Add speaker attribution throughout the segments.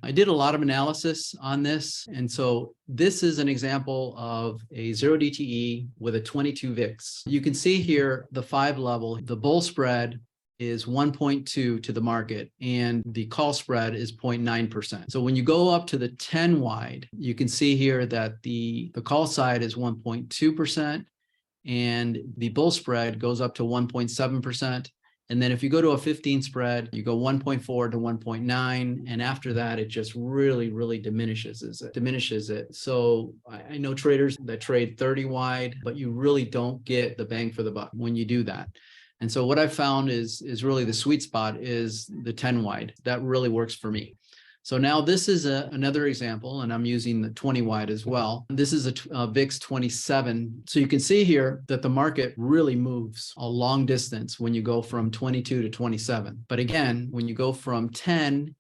Speaker 1: I did a lot of analysis on this. And so this is an example of a 0 DTE with a 22 VIX. You can see here the 5 level, the bull spread is 1.2 to the market and the call spread is 0.9%. So when you go up to the 10 wide, you can see here that the call side is 1.2% and the bull spread goes up to 1.7%. And then if you go to a 15 spread, you go 1.4 to 1.9. And after that, it just really diminishes it. So I know traders that trade 30 wide, but you really don't get the bang for the buck when you do that. And so what I found is really the sweet spot is the 10 wide. That really works for me. So now this is another example, and I'm using the 20 wide as well. This is a VIX 27. So you can see here that the market really moves a long distance when you go from 22 to 27. But again, when you go from 10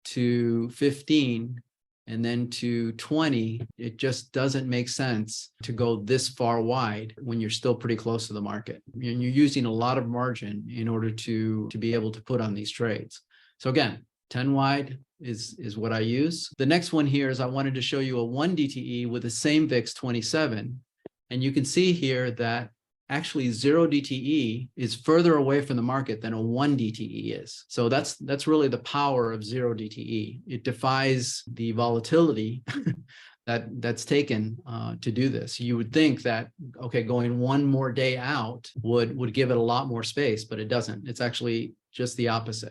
Speaker 1: to 15 and then to 20, it just doesn't make sense to go this far wide when you're still pretty close to the market. And you're using a lot of margin in order to be able to put on these trades. So again, 10 wide is what I use. The next one here is I wanted to show you a 1 DTE with the same VIX 27. And you can see here that actually 0 DTE is further away from the market than a 1 DTE is. So that's really the power of 0 DTE. It defies the volatility that's taken to do this. You would think that, okay, going one more day out would give it a lot more space, but it doesn't. It's actually just the opposite.